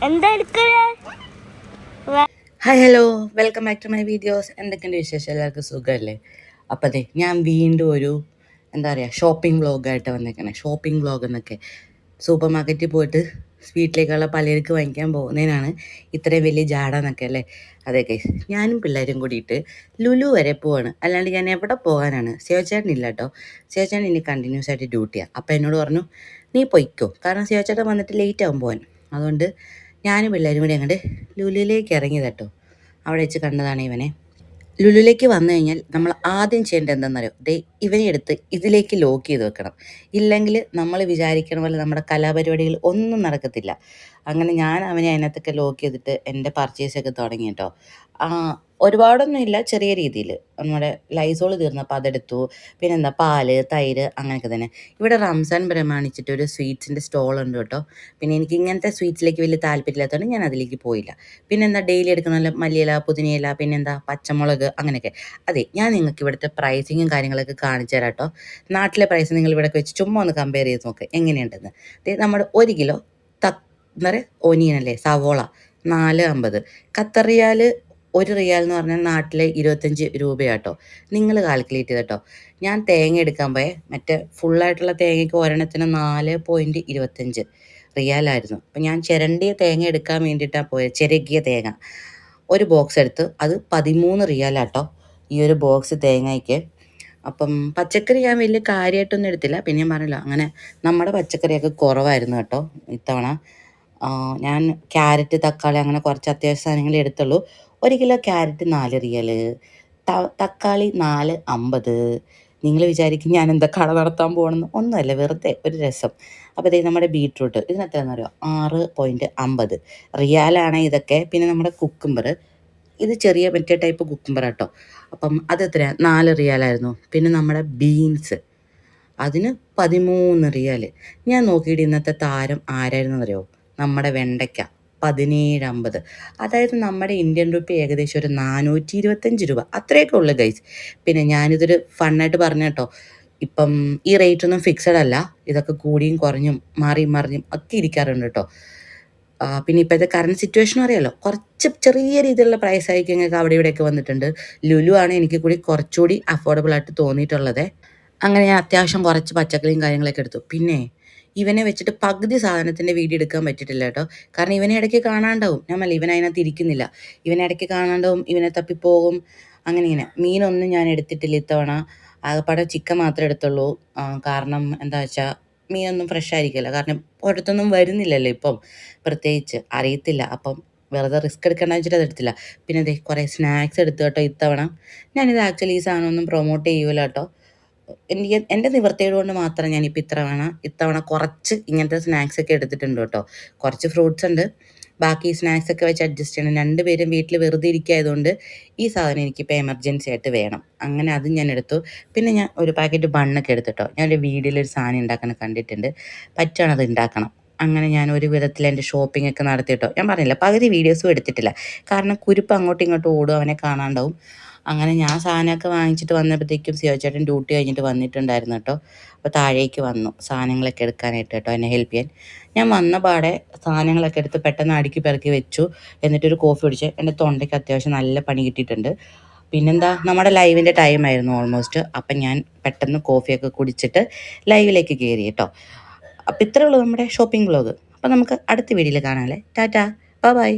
എന്താ hi hello, welcome back to my videos. എന്തൊക്കെയുണ്ട് വിശേഷം? എല്ലാവർക്കും സുഖമല്ലേ? അപ്പോൾ അതെ, ഞാൻ വീണ്ടും ഒരു എന്താ പറയുക ഷോപ്പിംഗ് വ്ളോഗായിട്ട് വന്നേക്കണേ. ഷോപ്പിംഗ് വ്ളോഗ് എന്നൊക്കെ സൂപ്പർ മാർക്കറ്റിൽ പോയിട്ട് വീട്ടിലേക്കുള്ള പലചരക്ക് വാങ്ങിക്കാൻ പോകുന്നതിനാണ് ഇത്രയും വലിയ ജാട എന്നൊക്കെ അല്ലേ. അതൊക്കെ ഞാനും പിള്ളേരും കൂടിയിട്ട് ലുലു വരെ പോവാണ്. അല്ലാണ്ട് ഞാൻ എവിടെ പോകാനാണ്? ശിവചേട്ടൻ ഇല്ല കേട്ടോ. ശിവചേട്ടൻ ഇനി കണ്ടിന്യൂസ് ആയിട്ട് ഡ്യൂട്ടിയാണ്. അപ്പോൾ എന്നോട് പറഞ്ഞു, നീ പൊയ്ക്കോ, കാരണം ശിവചേട്ടൻ വന്നിട്ട് ലേറ്റ് ആകും പോകാൻ. അതുകൊണ്ട് ഞാനും പിള്ളേരും കൂടി അങ്ങോട്ട് ലുലുവിലേക്ക് ഇറങ്ങി കേട്ടോ. അവിടെ വെച്ച് കണ്ടതാണ് ഇവനെ. ലുലുവിലേക്ക് വന്നു കഴിഞ്ഞാൽ നമ്മൾ ആദ്യം ചെയ്യേണ്ടത് എന്താണെന്നറിയോ? ഇവനെ എടുത്ത് ഇതിലേക്ക് ലോക്ക് ചെയ്ത് വെക്കണം. ഇല്ലെങ്കിൽ നമ്മൾ വിചാരിക്കണ പോലെ നമ്മുടെ കലാപരിപാടികൾ ഒന്നും നടക്കത്തില്ല. അങ്ങനെ ഞാൻ അവനെ അതിനകത്തൊക്കെ ലോക്ക് ചെയ്തിട്ട് എൻ്റെ പർച്ചേസൊക്കെ തുടങ്ങി കേട്ടോ. ഒരുപാടൊന്നും ഇല്ല, ചെറിയ രീതിയിൽ നമ്മുടെ ലൈസോൾ തീർന്നപ്പോൾ അതെടുത്തു. പിന്നെന്താ, പാല്, തൈര്, അങ്ങനെയൊക്കെ തന്നെ. ഇവിടെ റംസാൻ പ്രമാണിച്ചിട്ട് ഒരു സ്വീറ്റ്സിൻ്റെ സ്റ്റോൾ ഉണ്ട് കേട്ടോ. പിന്നെ എനിക്ക് ഇങ്ങനത്തെ സ്വീറ്റ്സിലേക്ക് വലിയ താല്പര്യമില്ലാത്തതുകൊണ്ട് ഞാൻ അതിലേക്ക് പോയില്ല. പിന്നെന്താ, ഡെയിലി എടുക്കുന്ന മല്ലിയില, പുതിനയില, പിന്നെന്താ പച്ചമുളക്, അങ്ങനെയൊക്കെ. അതെ, ഞാൻ നിങ്ങൾക്ക് ഇവിടുത്തെ പ്രൈസിങ്ങും കാര്യങ്ങളൊക്കെ കാണിച്ചു തരാം കേട്ടോ. നാട്ടിലെ പ്രൈസ് നിങ്ങൾ ഇവിടെ വെച്ച് ചുമ്മാ ഒന്ന് കമ്പയർ ചെയ്ത് നോക്ക് എങ്ങനെയുണ്ടെന്ന്. നമ്മുടെ 1 കിലോ എന്താ പറയുക ഓനിയനല്ലേ, സവോള 4.50. ഖത്തർ റിയാൽ, 1 റിയാൽ എന്ന് പറഞ്ഞാൽ നാട്ടിലെ 25 രൂപയാട്ടോ. നിങ്ങൾ കാൽക്കുലേറ്റ് ചെയ്തട്ടോ. ഞാൻ തേങ്ങ എടുക്കാൻ പോയേ, മറ്റേ ഫുള്ളായിട്ടുള്ള തേങ്ങയ്ക്ക് ഒരെണ്ണത്തിന് 4.25 റിയാലായിരുന്നു. അപ്പം ഞാൻ ചിരണ്ടിയ തേങ്ങ എടുക്കാൻ വേണ്ടിയിട്ടാണ് പോയത്, ചിരകിയ തേങ്ങ. ഒരു ബോക്സ് എടുത്ത്, അത് 13 റിയാലാട്ടോ ഈ ഒരു ബോക്സ് തേങ്ങയ്ക്ക്. അപ്പം പച്ചക്കറി ഞാൻ വലിയ കാര്യമായിട്ടൊന്നും എടുത്തില്ല. പിന്നെ ഞാൻ പറഞ്ഞല്ലോ, അങ്ങനെ നമ്മുടെ പച്ചക്കറിയൊക്കെ കുറവായിരുന്നു കേട്ടോ ഇത്തവണ. ഞാൻ ക്യാരറ്റ്, തക്കാളി, അങ്ങനെ കുറച്ച് അത്യാവശ്യ സാധനങ്ങളെ എടുത്തുള്ളൂ. 1 കിലോ ക്യാരറ്റ് 4 റിയൽ, തക്കാളി 4.50. നിങ്ങൾ വിചാരിക്കും ഞാൻ എന്താ കട നടത്താൻ പോകണമെന്ന്? ഒന്നുമല്ല, വെറുതെ ഒരു രസം. അപ്പോൾ ഇതേ നമ്മുടെ ബീട്രൂട്ട് ഇതിനെത്രയാണെന്ന് അറിയോ? 6.50 റിയാലാണ് ഇതൊക്കെ. പിന്നെ നമ്മുടെ കുക്കുംബർ, ഇത് ചെറിയ മറ്റേ ടൈപ്പ് കുക്കുംബർ കേട്ടോ. അപ്പം അതെത്രയാണ്? 4 റിയാലായിരുന്നു. പിന്നെ നമ്മുടെ ബീൻസ്, അതിന് 13 റിയാൽ. ഞാൻ നോക്കിയിട്ട് ഇന്നത്തെ താരം ആരായിരുന്നു അറിയോ? നമ്മുടെ വെണ്ടയ്ക്ക 17.50. അതായത് നമ്മുടെ ഇന്ത്യൻ റുപ്പി ഏകദേശം ഒരു 425 രൂപ, അത്രയൊക്കെ ഉള്ളു ഗൈസ്. പിന്നെ ഞാനിതൊരു ഫണ്ണായിട്ട് പറഞ്ഞ കേട്ടോ. ഇപ്പം ഈ റേറ്റ് ഒന്നും ഫിക്സഡ് അല്ല, ഇതൊക്കെ കൂടിയും കുറഞ്ഞും മാറിയും മറിഞ്ഞും ഒക്കെ ഇരിക്കാറുണ്ട് കേട്ടോ. പിന്നെ ഇപ്പോഴത്തെ കറണ്ട് സിറ്റുവേഷനും അറിയാലോ, കുറച്ച് ചെറിയ രീതിയിലുള്ള പ്രൈസ് ഹൈക്കിങ്ങൊക്കെ അവിടെ ഇവിടെയൊക്കെ വന്നിട്ടുണ്ട്. ലുലു ആണ് എനിക്ക് കൂടി കുറച്ചുകൂടി അഫോർഡബിൾ ആയിട്ട് തോന്നിയിട്ടുള്ളത്. അങ്ങനെ ഞാൻ അത്യാവശ്യം കുറച്ച് പച്ചക്കറിയും കാര്യങ്ങളൊക്കെ എടുത്തു. പിന്നെ ഇവനെ വെച്ചിട്ട് പകുതി സാധനത്തിൻ്റെ വീഡിയോ എടുക്കാൻ പറ്റിയിട്ടില്ല കേട്ടോ. കാരണം ഇവനെ ഇടയ്ക്ക് കാണാണ്ടാവും. ഞാൻ ഇവൻ അതിനകത്ത് ഇരിക്കുന്നില്ല. ഇവനെ ഇടയ്ക്ക് കാണാണ്ടാവും, ഇവനെ തപ്പിപ്പോകും, അങ്ങനെ ഇങ്ങനെ. മീനൊന്നും ഞാൻ എടുത്തിട്ടില്ല ഇത്തവണ. ആകെപ്പാടെ ചിക്കൻ മാത്രമേ എടുത്തുള്ളൂ. കാരണം എന്താ വെച്ചാൽ മീനൊന്നും ഫ്രഷ് ആയിരിക്കില്ല. കാരണം പുറത്തൊന്നും വരുന്നില്ലല്ലോ ഇപ്പം, പ്രത്യേകിച്ച് അറിയത്തില്ല. അപ്പം വെറുതെ റിസ്ക് എടുക്കേണ്ട വെച്ചിട്ട് അതെടുത്തില്ല. പിന്നെ അതെ കുറേ സ്നാക്സ് എടുത്തു കേട്ടോ ഇത്തവണ. ഞാനിത് ആക്ച്വലി ഈ സാധനമൊന്നും പ്രൊമോട്ട് ചെയ്യൂല കേട്ടോ. എൻ്റെ നിവൃത്തികേട് കൊണ്ട് മാത്രം ഞാനിപ്പോൾ ഇത്തവണ കുറച്ച് ഇങ്ങനത്തെ സ്നാക്സൊക്കെ എടുത്തിട്ടുണ്ട് കേട്ടോ. കുറച്ച് ഫ്രൂട്ട്സ് ഉണ്ട്, ബാക്കി സ്നാക്സൊക്കെ വെച്ച് അഡ്ജസ്റ്റ് ചെയ്യണം. 2 പേരും വീട്ടിൽ വെറുതെ ഇരിക്കായതുകൊണ്ട് ഈ സാധനം എനിക്കിപ്പോൾ എമർജൻസി ആയിട്ട് വേണം. അങ്ങനെ അതും ഞാൻ എടുത്തു. പിന്നെ ഞാൻ ഒരു പാക്കറ്റ് ബണ്ണൊക്കെ എടുത്തിട്ടോ. ഞാനൊരു വീഡിയോയിലൊരു സാധനം ഉണ്ടാക്കണം കണ്ടിട്ടുണ്ട്, പറ്റുകയാണത് ഉണ്ടാക്കണം. അങ്ങനെ ഞാൻ ഒരു വിധത്തിൽ എൻ്റെ ഷോപ്പിംഗ് ഒക്കെ നടത്തിയിട്ടോ. ഞാൻ പറഞ്ഞില്ല, പകുതി വീഡിയോസും എടുത്തിട്ടില്ല. കാരണം കുരുപ്പ് അങ്ങോട്ടും ഇങ്ങോട്ടും ഓടും, അവനെ കാണാണ്ടാവും. അങ്ങനെ ഞാൻ സാധനമൊക്കെ വാങ്ങിച്ചിട്ട് വന്നപ്പോഴത്തേക്കും സിയോച്ചേട്ടൻ ഡ്യൂട്ടി കഴിഞ്ഞിട്ട് വന്നിട്ടുണ്ടായിരുന്നു കേട്ടോ. അപ്പോൾ താഴേക്ക് വന്നു സാധനങ്ങളൊക്കെ എടുക്കാനായിട്ട് കേട്ടോ, എന്നെ ഹെൽപ്പ് ചെയ്യാൻ. ഞാൻ വന്ന പാടെ സാധനങ്ങളൊക്കെ എടുത്ത് പെട്ടെന്ന് അടുക്കി പെറുക്കി വെച്ചു. എന്നിട്ടൊരു കോഫി കുടിച്ച്. എൻ്റെ തൊണ്ടയ്ക്ക് അത്യാവശ്യം നല്ല പണി കിട്ടിയിട്ടുണ്ട്. പിന്നെന്താ, നമ്മുടെ ലൈവിൻ്റെ ടൈമായിരുന്നു ഓൾമോസ്റ്റ്. അപ്പം ഞാൻ പെട്ടെന്ന് കോഫിയൊക്കെ കുടിച്ചിട്ട് ലൈവിലേക്ക് കയറി കേട്ടോ. അപ്പോൾ ഇത്രയേ ഉള്ളൂ നമ്മുടെ ഷോപ്പിംഗ് വ്ളോഗ്. അപ്പോൾ നമുക്ക് അടുത്ത വീഡിയോയിൽ കാണാമല്ലേ. Tata, bye bye.